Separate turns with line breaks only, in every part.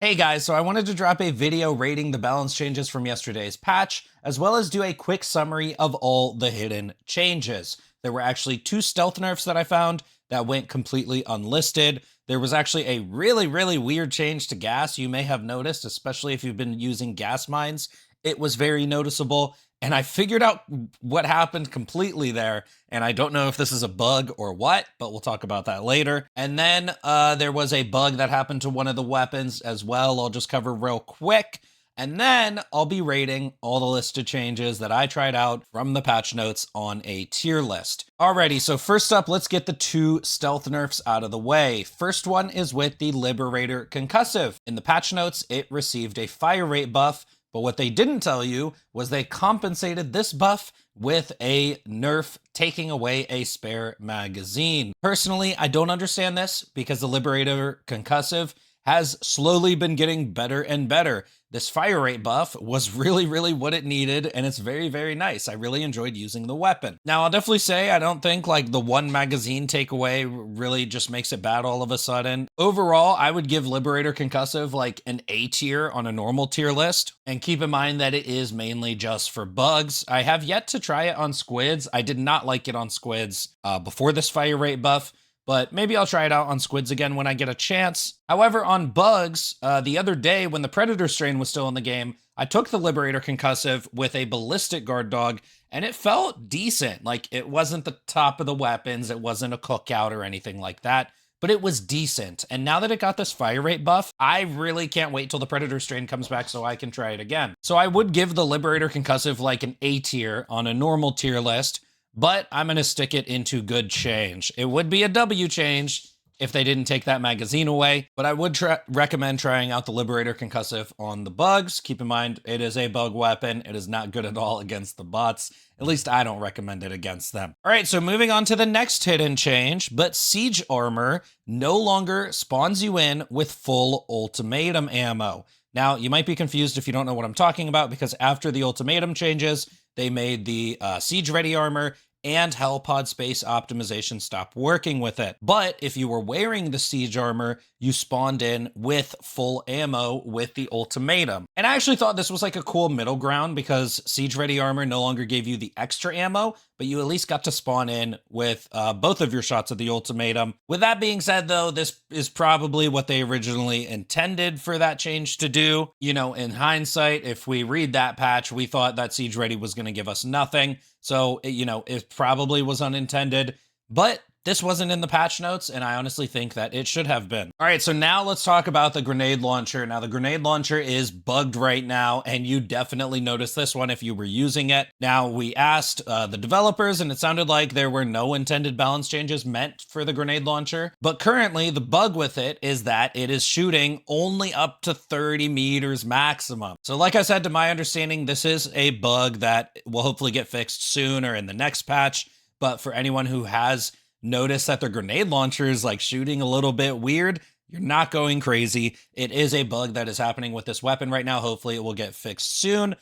Hey guys, so I wanted to drop a video rating the balance changes from yesterday's patch, as well as do a quick summary of all the hidden changes. There were actually two stealth nerfs that I found that went completely unlisted. There was actually a really weird change to gas you may have noticed, especially if you've been using gas mines. It was very noticeable, and I figured out what happened completely there, and I don't know if this is a bug or what, but we'll talk about that later. And then there was a bug that happened to one of the weapons as well. I'll just cover real quick. And then I'll be rating all the listed changes that I tried out from the patch notes on a tier list. Alrighty, so first up, let's get the two stealth nerfs out of the way. First one is with the Liberator Concussive. In the patch notes, it received a fire rate buff, but what they didn't tell you was they compensated this buff with a nerf taking away a spare magazine. Personally, I don't understand this because the Liberator Concussive has slowly been getting better and better. This fire rate buff was really what it needed, and it's very nice. I really enjoyed using the weapon. Now, I'll definitely say I don't think like the one magazine takeaway really just makes it bad all of a sudden. Overall, I would give Liberator Concussive like an A tier on a normal tier list. And keep in mind that it is mainly just for bugs. I have yet to try it on squids. I did not like it on squids before this fire rate buff, but maybe I'll try it out on squids again when I get a chance. However, on bugs, the other day when the Predator strain was still in the game, I took the Liberator Concussive with a ballistic guard dog, and it felt decent. Like, it wasn't the top of the weapons, it wasn't a cookout or anything like that, but it was decent. And now that it got this fire rate buff, I really can't wait till the Predator strain comes back so I can try it again. So I would give the Liberator Concussive like an A tier on a normal tier list, but I'm going to stick it into good change. It would be a W change if they didn't take that magazine away, but I would recommend trying out the Liberator Concussive on the bugs. Keep in mind, it is a bug weapon. It is not good at all against the bots. At least I don't recommend it against them. All right, so moving on to the next hidden change, but Siege Armor no longer spawns you in with full ultimatum ammo. Now, you might be confused if you don't know what I'm talking about, because after the ultimatum changes, they made the Siege Ready armor and Hellpod Space Optimization stop working with it. But if you were wearing the Siege armor, you spawned in with full ammo with the ultimatum. And I actually thought this was like a cool middle ground because Siege Ready armor no longer gave you the extra ammo, but you at least got to spawn in with both of your shots of the ultimatum. With that being said, though, this is probably what they originally intended for that change to do. You know, in hindsight, if we read that patch, we thought that Siege Ready was going to give us nothing. So, you know, it probably was unintended, but this wasn't in the patch notes, and I honestly think that it should have been. All right, so now let's talk about the grenade launcher. Now, the grenade launcher is bugged right now, and you definitely noticed this one if you were using it. Now, we asked the developers, and it sounded like there were no intended balance changes meant for the grenade launcher. But currently, the bug with it is that it is shooting only up to 30 meters maximum. So like I said, to my understanding, this is a bug that will hopefully get fixed soon or in the next patch. But for anyone who has notice that their grenade launcher is like shooting a little bit weird, you're not going crazy. It is a bug that is happening with this weapon right now. Hopefully it will get fixed soon.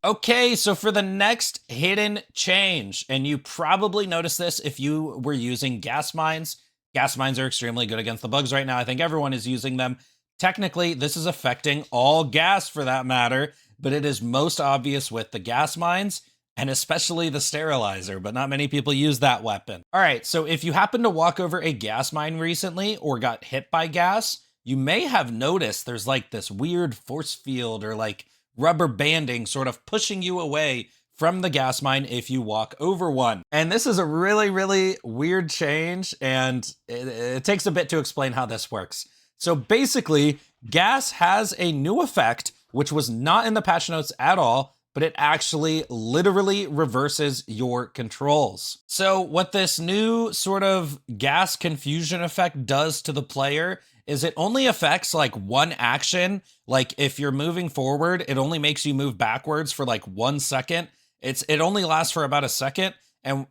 Okay, so for the next hidden change, and you probably noticed this if you were using gas mines. Gas mines are extremely good against the bugs right now. I think everyone is using them. Technically, this is affecting all gas for that matter, but it is most obvious with the gas mines, and especially the sterilizer, but not many people use that weapon. All right, so if you happen to walk over a gas mine recently or got hit by gas, you may have noticed there's like this weird force field or like rubber banding sort of pushing you away from the gas mine if you walk over one. And this is a really weird change, and it takes a bit to explain how this works. So basically, gas has a new effect, which was not in the patch notes at all, but it actually literally reverses your controls. So what this new sort of gas confusion effect does to the player is it only affects like one action. Like if you're moving forward, it only makes you move backwards for like 1 second. It only lasts for about a second,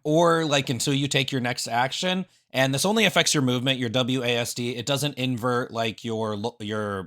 or like until you take your next action. And this only affects your movement, your WASD. It doesn't invert like your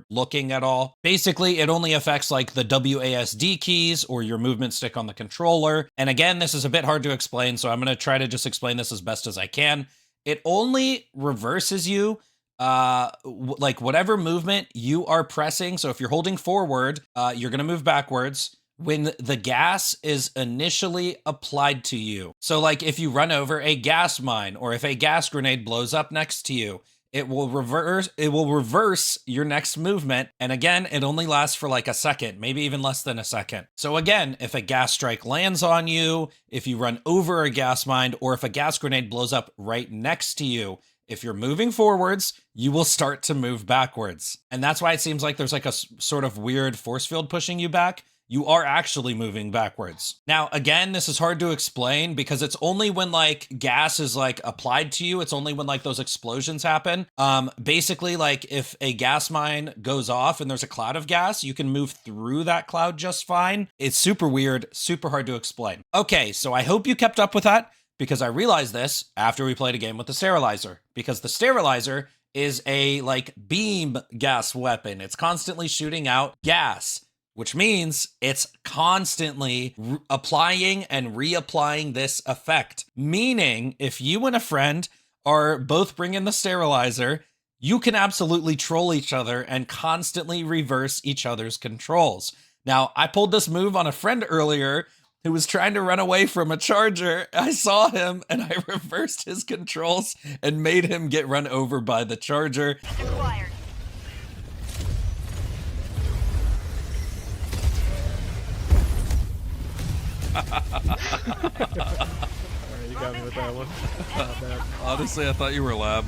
looking at all. Basically, it only affects like the WASD keys or your movement stick on the controller. And again, this is a bit hard to explain, so I'm going to try to just explain this as best as I can. It only reverses you like whatever movement you are pressing. So if you're holding forward, you're going to move backwards when the gas is initially applied to you. So like if you run over a gas mine or if a gas grenade blows up next to you, it will reverse your next movement. And again, it only lasts for like a second, maybe even less than a second. So again, if a gas strike lands on you, if you run over a gas mine, or if a gas grenade blows up right next to you, if you're moving forwards, you will start to move backwards. And that's why it seems like there's like a sort of weird force field pushing you back. You are actually moving backwards. Now, again, this is hard to explain because it's only when like gas is like applied to you. It's only when like those explosions happen. Basically, like if a gas mine goes off and there's a cloud of gas, you can move through that cloud just fine. It's super weird, super hard to explain. Okay, so I hope you kept up with that because I realized this after we played a game with the sterilizer, because the sterilizer is a like beam gas weapon. It's constantly shooting out gas, which means it's constantly applying and reapplying this effect. Meaning, if you and a friend are both bringing the sterilizer, you can absolutely troll each other and constantly reverse each other's controls. Now, I pulled this move on a friend earlier who was trying to run away from a charger. I saw him and I reversed his controls and made him get run over by the charger.
Acquired.
You got me with that one.
Honestly, I thought you were lab.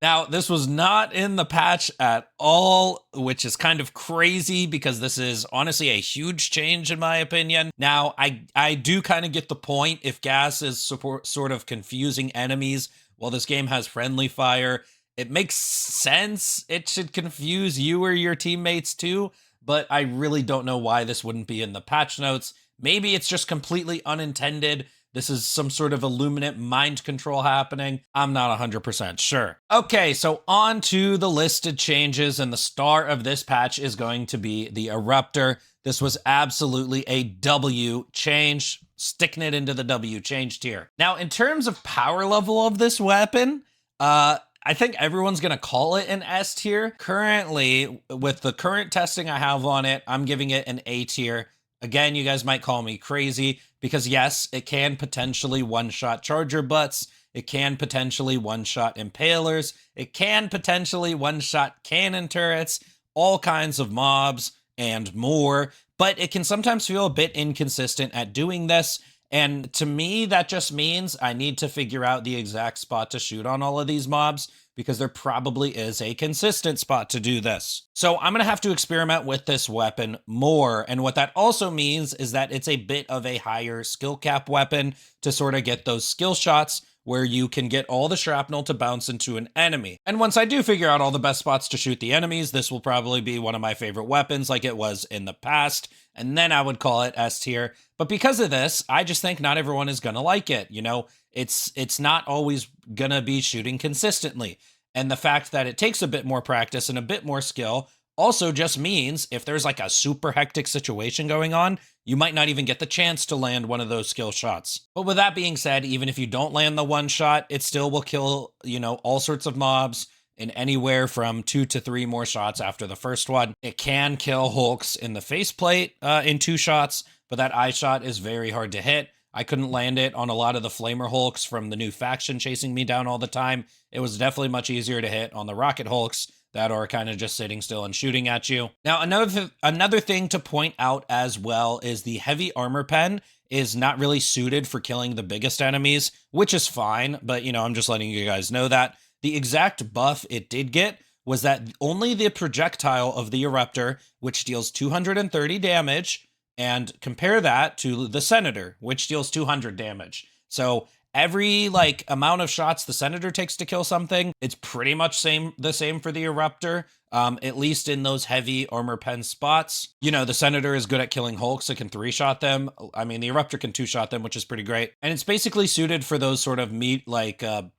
Now, this was not in the patch at all, which is kind of crazy because this is honestly a huge change in my opinion. Now, I do kind of get the point if gas is sort of confusing enemies while this game has friendly fire. It makes sense. It should confuse you or your teammates too, but I really don't know why this wouldn't be in the patch notes. Maybe it's just completely unintended. This is some sort of Illuminate mind control happening. I'm not 100% sure. Okay, so on to the listed changes, and the star of this patch is going to be the Eruptor. This was absolutely a W change, sticking it into the W change tier. Now, in terms of power level of this weapon, I think everyone's gonna call it an S tier. Currently, with the current testing I have on it, I'm giving it an A tier. Again, you guys might call me crazy because yes, it can potentially one-shot charger butts. It can potentially one-shot impalers. It can potentially one-shot cannon turrets, all kinds of mobs and more, but it can sometimes feel a bit inconsistent at doing this. And to me, that just means I need to figure out the exact spot to shoot on all of these mobs because there probably is a consistent spot to do this. So I'm gonna have to experiment with this weapon more. And what that also means is that it's a bit of a higher skill cap weapon to sort of get those skill shots where you can get all the shrapnel to bounce into an enemy. And once I do figure out all the best spots to shoot the enemies, this will probably be one of my favorite weapons like it was in the past. And then I would call it S tier. But because of this, I just think not everyone is gonna like it. You know, it's not always gonna be shooting consistently. And the fact that it takes a bit more practice and a bit more skill also just means if there's like a super hectic situation going on, you might not even get the chance to land one of those skill shots. But with that being said, even if you don't land the one shot, it still will kill, you know, all sorts of mobs in anywhere from 2 to 3 more shots after the first one. It can kill Hulks in the faceplate in 2 shots, but that eye shot is very hard to hit. I couldn't land it on a lot of the Flamer Hulks from the new faction chasing me down all the time. It was definitely much easier to hit on the Rocket Hulks that are kind of just sitting still and shooting at you. Now, another thing to point out as well is the heavy armor pen is not really suited for killing the biggest enemies, which is fine, but you know, I'm just letting you guys know that. The exact buff it did get was that only the projectile of the Eruptor, which deals 230 damage, and compare that to the Senator, which deals 200 damage. So every like amount of shots the Senator takes to kill something, it's pretty much the same for the Eruptor, at least in those heavy armor pen spots. You know, the Senator is good at killing Hulks. It can 3-shot them. I mean, the Eruptor can 2-shot them, which is pretty great. And it's basically suited for those sort of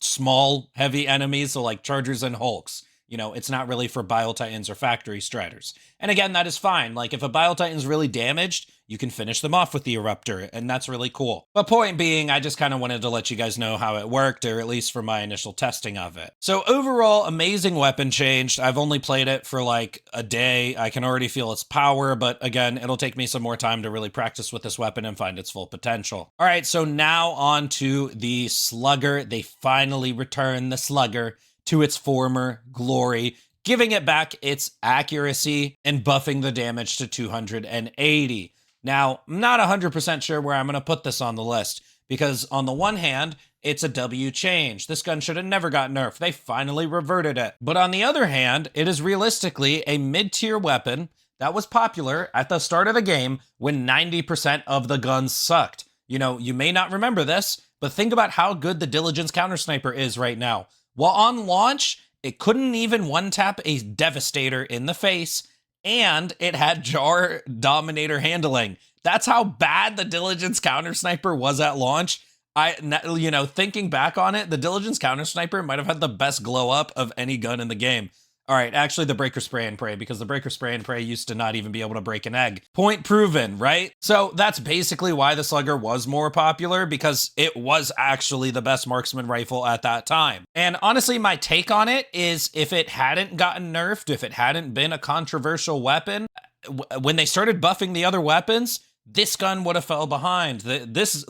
small, heavy enemies, so like Chargers and Hulks. You know, it's not really for Bile Titans or Factory Striders. And again, that is fine. Like, if a Bile Titan's really damaged, you can finish them off with the Eruptor, and that's really cool. But point being, I just kind of wanted to let you guys know how it worked, or at least for my initial testing of it. So overall, amazing weapon changed. I've only played it for like a day. I can already feel its power, but again, it'll take me some more time to really practice with this weapon and find its full potential. All right, so now on to the Slugger. They finally returned the Slugger to its former glory, giving it back its accuracy and buffing the damage to 280. Now, I'm not 100% sure where I'm going to put this on the list, because on the one hand, it's a W change. This gun should have never got nerfed. They finally reverted it. But on the other hand, it is realistically a mid-tier weapon that was popular at the start of the game when 90% of the guns sucked. You know, you may not remember this, but think about how good the Diligence Counter Sniper is right now. While on launch, it couldn't even one-tap a Devastator in the face, and it had Jar Dominator handling. That's how bad the Diligence Counter Sniper was at launch. Thinking back on it, the Diligence Counter Sniper might have had the best glow up of any gun in the game. All right, actually the Breaker Spray and Pray, because the Breaker Spray and Pray used to not even be able to break an egg. Point proven, right? So that's basically why the Slugger was more popular, because it was actually the best marksman rifle at that time. And honestly, my take on it is, if it hadn't gotten nerfed, if it hadn't been a controversial weapon, when they started buffing the other weapons, this gun would have fell behind. This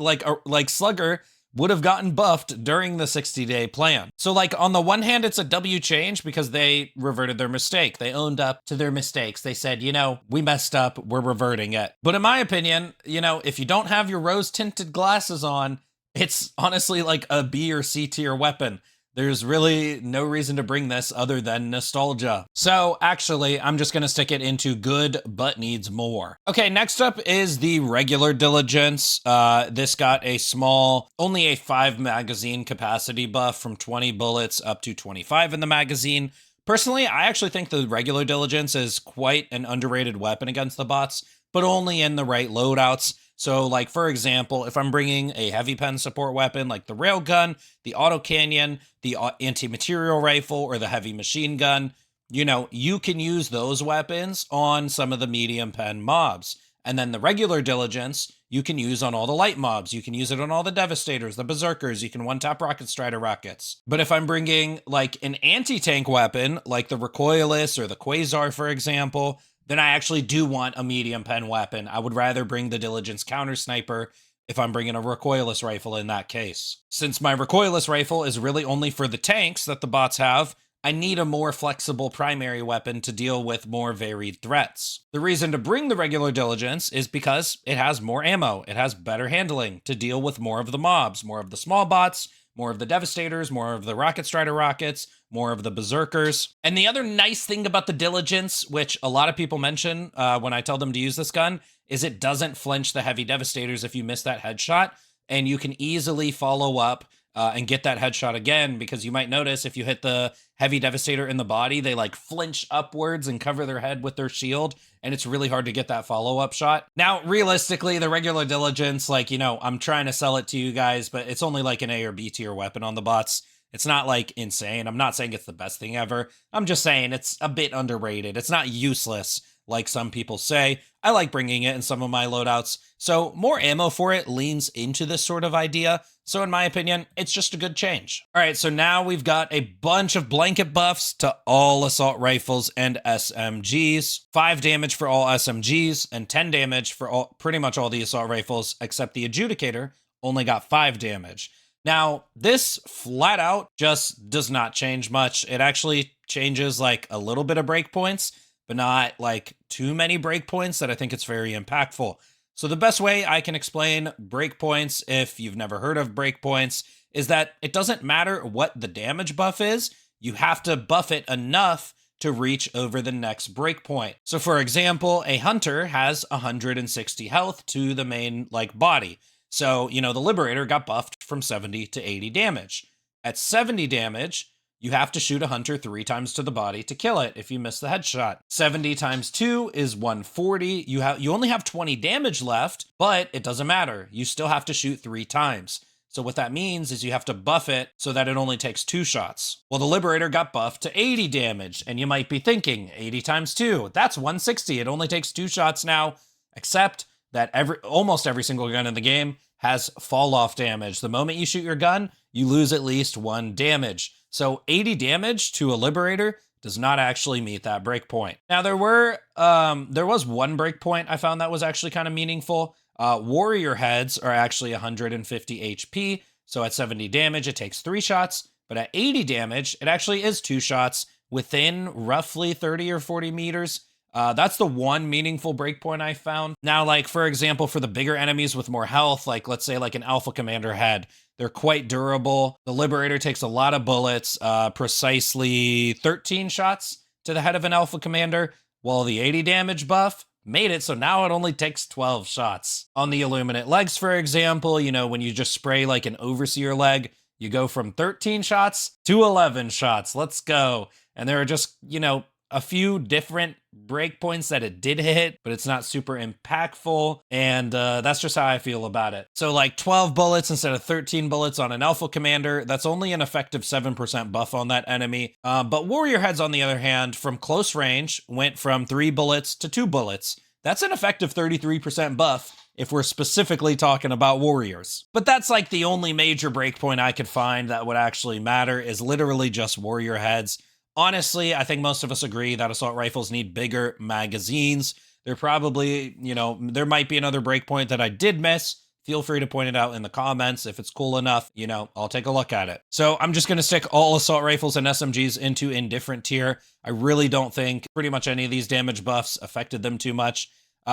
Slugger would have gotten buffed during the 60-day plan. So like, on the one hand, it's a W change because they reverted their mistake. They owned up to their mistakes. They said, you know, we messed up, we're reverting it. But in my opinion, you know, if you don't have your rose tinted glasses on, it's honestly like a B or C tier weapon. There's really no reason to bring this other than nostalgia. So actually, I'm just gonna stick it into good, but needs more. Okay, next up is the regular Diligence. This got a small, only a 5 magazine capacity buff from 20 bullets up to 25 in the magazine. Personally, I actually think the regular Diligence is quite an underrated weapon against the bots, but only in the right loadouts. So like, for example, if I'm bringing a heavy pen support weapon like the Railgun, the Auto Canyon, the anti-material rifle, or the heavy machine gun, you know, you can use those weapons on some of the medium pen mobs. And then the regular Diligence, you can use on all the light mobs. You can use it on all the Devastators, the Berserkers. You can one-tap Rocket Strider rockets. But if I'm bringing like an anti-tank weapon, like the Recoilless or the Quasar, for example, then I actually do want a medium pen weapon. I would rather bring the Diligence Counter Sniper if I'm bringing a Recoilless rifle in that case. Since my Recoilless rifle is really only for the tanks that the bots have, I need a more flexible primary weapon to deal with more varied threats. The reason to bring the regular Diligence is because it has more ammo, it has better handling to deal with more of the mobs, more of the small bots, more of the Devastators, more of the Rocket Strider rockets, more of the Berserkers. And the other nice thing about the Diligence, which a lot of people mention when I tell them to use this gun, is it doesn't flinch the heavy Devastators if you miss that headshot, and you can easily follow up and get that headshot again, because you might notice if you hit the heavy Devastator in the body, they like flinch upwards and cover their head with their shield, and it's really hard to get that follow-up shot. Now, realistically, the regular Diligence, like, you know, I'm trying to sell it to you guys, but it's only like an A or B tier weapon on the bots. It's not like insane. I'm not saying it's the best thing ever. I'm just saying it's a bit underrated. It's not useless like some people say. I like bringing it in some of my loadouts, so more ammo for it leans into this sort of idea. So in my opinion, it's just a good change. All right, so now we've got a bunch of blanket buffs to all assault rifles and SMGs. 5 damage for all SMGs and 10 damage for pretty much all the assault rifles, except the Adjudicator only got 5 damage. Now, this flat out just does not change much. It actually changes like a little bit of breakpoints, but not like too many breakpoints that I think it's very impactful. So the best way I can explain breakpoints, if you've never heard of breakpoints, is that it doesn't matter what the damage buff is, you have to buff it enough to reach over the next breakpoint. So for example, a Hunter has 160 health to the main like body. So, you know, the Liberator got buffed from 70 to 80 damage. At 70 damage, you have to shoot a Hunter 3 times to the body to kill it if you miss the headshot. 70 times 2 is 140. You only have 20 damage left, but it doesn't matter. You still have to shoot 3 times. So what that means is you have to buff it so that it only takes 2 shots. Well, the Liberator got buffed to 80 damage, and you might be thinking, 80 times 2, that's 160. It only takes 2 shots now, except that almost every single gun in the game has fall off damage. The moment you shoot your gun, you lose at least 1 damage. So 80 damage to a Liberator does not actually meet that breakpoint. Now there was one breakpoint I found that was actually kind of meaningful. Warrior heads are actually 150 HP, so at 70 damage it takes 3 shots, but at 80 damage it actually is 2 shots within roughly 30 or 40 meters. That's the one meaningful breakpoint I found. Now, like, for example, for the bigger enemies with more health, like, let's say, like, an Alpha Commander head, they're quite durable. The Liberator takes a lot of bullets, precisely 13 shots to the head of an Alpha Commander, while the 80 damage buff made it so now it only takes 12 shots. On the Illuminate legs, for example, you know, when you just spray, like, an Overseer leg, you go from 13 shots to 11 shots. Let's go. And there are just, you know, a few different breakpoints that it did hit, but it's not super impactful, and that's just how I feel about it. So like 12 bullets instead of 13 bullets on an Alpha Commander, that's only an effective 7% buff on that enemy. But Warrior Heads, on the other hand, from close range, went from 3 bullets to 2 bullets. That's an effective 33% buff if we're specifically talking about Warriors. But that's like the only major breakpoint I could find that would actually matter, is literally just Warrior Heads. Honestly, I think most of us agree that assault rifles need bigger magazines. There probably, you know, there might be another breakpoint that I did miss. Feel free to point it out in the comments. If it's cool enough, you know, I'll take a look at it. So I'm just going to stick all assault rifles and SMGs into indifferent tier. I really don't think pretty much any of these damage buffs affected them too much.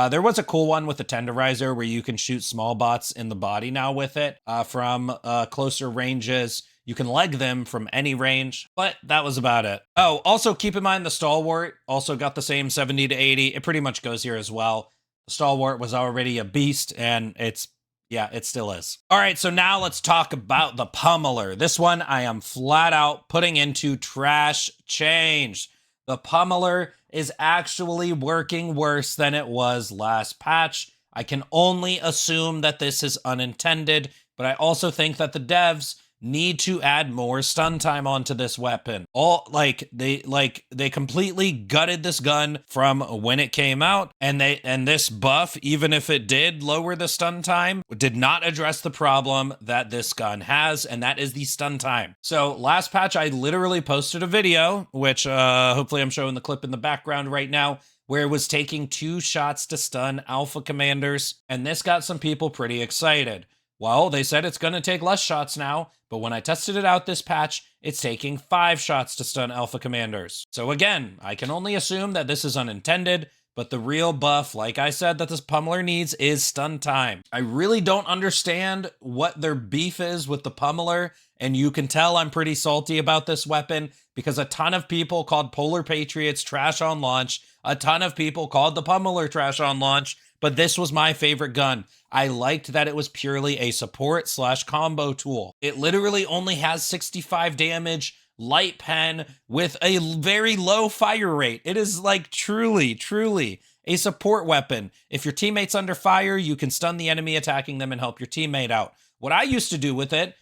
There was a cool one with the Tenderizer where you can shoot small bots in the body now with it from closer ranges. You can leg them from any range, but that was about it. Oh, also keep in mind the Stalwart also got the same 70 to 80. It pretty much goes here as well. The Stalwart was already a beast, and it still is. All right, so now let's talk about the Pummeler. This one I am flat out putting into trash change. The Pummeler is actually working worse than it was last patch. I can only assume that this is unintended, but I also think that the devs need to add more stun time onto this weapon. They completely gutted this gun from when it came out, and this buff, even if it did lower the stun time, did not address the problem that this gun has, and that is the stun time. So last patch, I literally posted a video, which hopefully I'm showing the clip in the background right now, where it was taking 2 shots to stun Alpha Commanders, and this got some people pretty excited. Well, they said it's going to take less shots now, but when I tested it out this patch, it's taking 5 shots to stun Alpha Commanders. So again, I can only assume that this is unintended, but the real buff, like I said, that this Pummeler needs is stun time. I really don't understand what their beef is with the Pummeler, and you can tell I'm pretty salty about this weapon because a ton of people called Polar Patriots trash on launch, a ton of people called the Pummeler trash on launch, but this was my favorite gun. I liked that it was purely a support/combo tool. It literally only has 65 damage, light pen, with a very low fire rate. It is like truly a support weapon. If your teammate's under fire, you can stun the enemy attacking them and help your teammate out. What I used to do with it,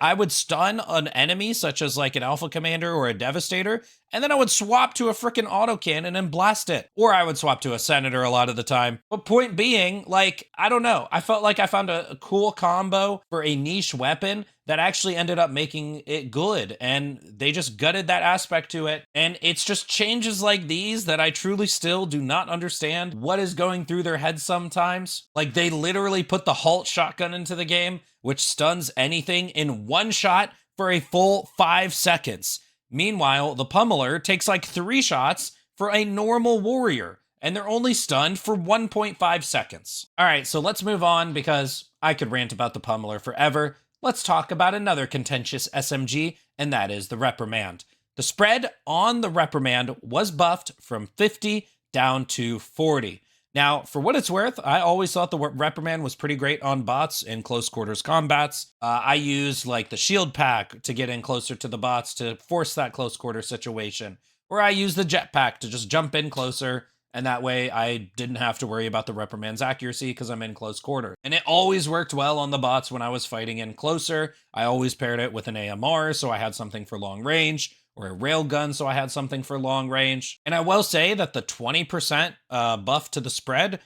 I would stun an enemy, such as like an Alpha Commander or a Devastator, and then I would swap to a freaking autocannon and blast it. Or I would swap to a Senator a lot of the time. But point being, like, I don't know. I felt like I found a cool combo for a niche weapon that actually ended up making it good. And they just gutted that aspect to it. And it's just changes like these that I truly still do not understand what is going through their heads sometimes. Like, they literally put the Halt shotgun into the game, which stuns anything in 1 shot for a full 5 seconds. Meanwhile, the Pummeler takes like 3 shots for a normal Warrior, and they're only stunned for 1.5 seconds. All right, so let's move on because I could rant about the Pummeler forever. Let's talk about another contentious SMG, and that is the Reprimand. The spread on the Reprimand was buffed from 50 down to 40. Now, for what it's worth, I always thought the Reprimand was pretty great on bots in close quarters combats. I used like the shield pack to get in closer to the bots to force that close quarter situation. Or I used the jetpack to just jump in closer And that way I didn't have to worry about the reprimand's accuracy because I'm in close quarter. And it always worked well on the bots when I was fighting in closer. I always paired it with an AMR, so I had something for long range, or a railgun, so I had something for long range. And I will say that the 20% buff to the spread,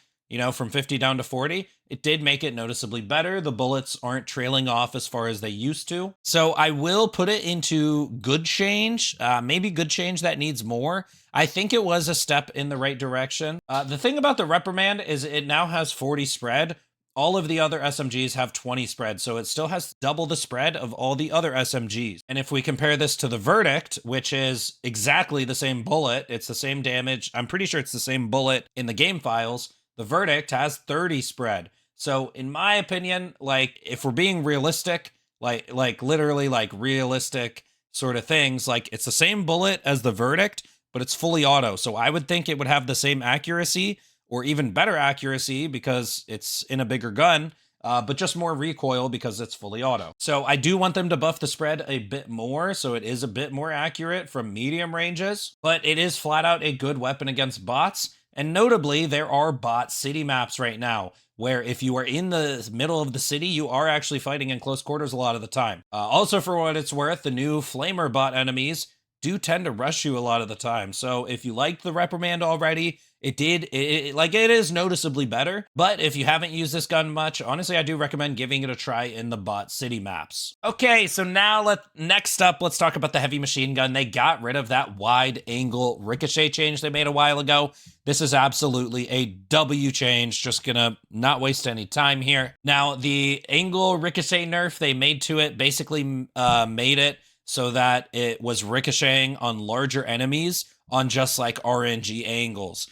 from 50 down to 40, it did make it noticeably better. The bullets aren't trailing off as far as they used to. So I will put it into good change, maybe good change that needs more. I think it was a step in the right direction. The thing about the reprimand is it now has 40 spread. All of the other SMGs have 20 spread, so it still has double the spread of all the other SMGs. And if we compare this to the Verdict, which is exactly the same bullet, it's the same damage, I'm pretty sure it's the same bullet in the game files, the Verdict has 30 spread. So in my opinion, like if we're being realistic, like literally like realistic sort of things, like it's the same bullet as the Verdict, but it's fully auto. So I would think it would have the same accuracy or even better accuracy because it's in a bigger gun, but just more recoil because it's fully auto. So I do want them to buff the spread a bit more, so it is a bit more accurate from medium ranges, but it is flat out a good weapon against bots. And notably, there are bot city maps right now, where if you are in the middle of the city, you are actually fighting in close quarters a lot of the time. Also, for what it's worth, the new Flamer bot enemies do tend to rush you a lot of the time. So if you liked the reprimand already, it is noticeably better. But if you haven't used this gun much, honestly, I do recommend giving it a try in the bot city maps. Okay, so now next up, let's talk about the heavy machine gun. They got rid of that wide angle ricochet change they made a while ago. This is absolutely a W change, just gonna not waste any time here. Now, the angle ricochet nerf they made to it basically made it so that it was ricocheting on larger enemies on just like RNG angles.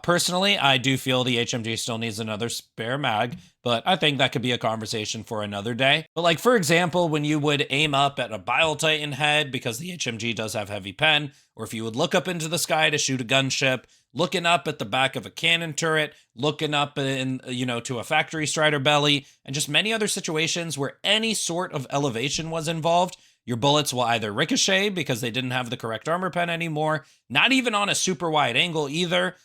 Personally, I do feel the HMG still needs another spare mag, but I think that could be a conversation for another day. But like, for example, when you would aim up at a Bile Titan head, because the HMG does have heavy pen, or if you would look up into the sky to shoot a gunship, looking up at the back of a cannon turret, looking up in, to a factory strider belly, and just many other situations where any sort of elevation was involved, your bullets will either ricochet because they didn't have the correct armor pen anymore, not even on a super wide angle either,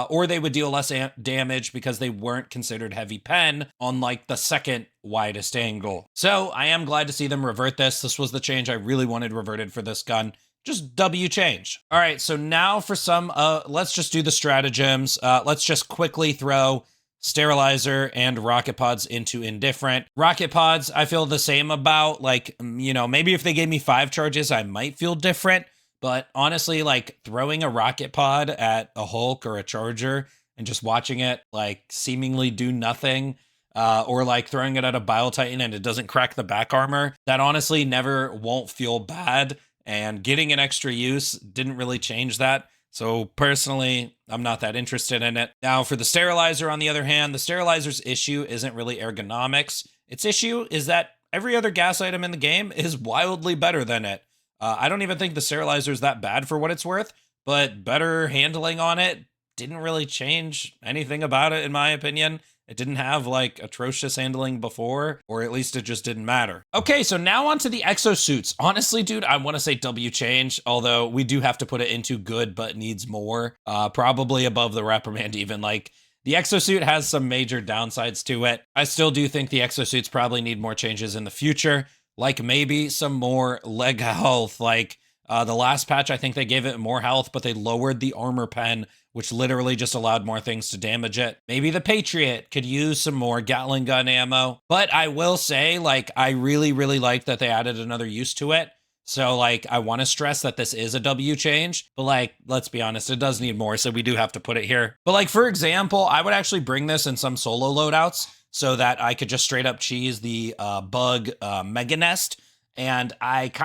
or they would deal less damage because they weren't considered heavy pen on like the second widest angle. So I am glad to see them revert this. This was the change I really wanted reverted for this gun. Just W change. All right, so now for some, let's just do the stratagems. Let's just quickly throw Sterilizer and rocket pods into indifferent. Rocket pods, I feel the same about, like, maybe if they gave me 5 charges, I might feel different. But honestly, like throwing a rocket pod at a Hulk or a Charger and just watching it like seemingly do nothing, or like throwing it at a Bile Titan and it doesn't crack the back armor, that honestly never won't feel bad. And getting an extra use didn't really change that. So personally, I'm not that interested in it. Now for the Sterilizer, on the other hand, the Sterilizer's issue isn't really ergonomics. Its issue is that every other gas item in the game is wildly better than it. I don't even think the Sterilizer is that bad for what it's worth, but better handling on it didn't really change anything about it, in my opinion. It didn't have like atrocious handling before, or at least it just didn't matter. Okay, so now on to the exosuits. Honestly, dude, I want to say W change, although we do have to put it into good, but needs more. Probably above the reprimand even. Like, the exosuit has some major downsides to it. I still do think the exosuits probably need more changes in the future. Like maybe some more leg health. Like the last patch, I think they gave it more health, but they lowered the armor pen, which literally just allowed more things to damage it. Maybe the Patriot could use some more Gatling gun ammo. But I will say, like, I really, really like that they added another use to it. So, like, I want to stress that this is a W change, but, like, let's be honest, it does need more, so we do have to put it here. But, like, for example, I would actually bring this in some solo loadouts so that I could just straight up cheese the bug Mega Nest. And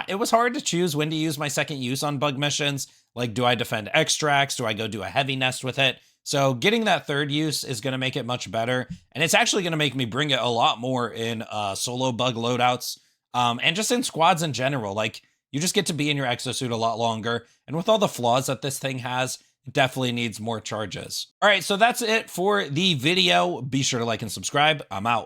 it was hard to choose when to use my second use on bug missions. Like, do I defend extracts? Do I go do a heavy nest with it? So getting that third use is going to make it much better. And it's actually going to make me bring it a lot more in solo bug loadouts and just in squads in general. Like, you just get to be in your exosuit a lot longer. And with all the flaws that this thing has, it definitely needs more charges. All right, so that's it for the video. Be sure to like and subscribe. I'm out.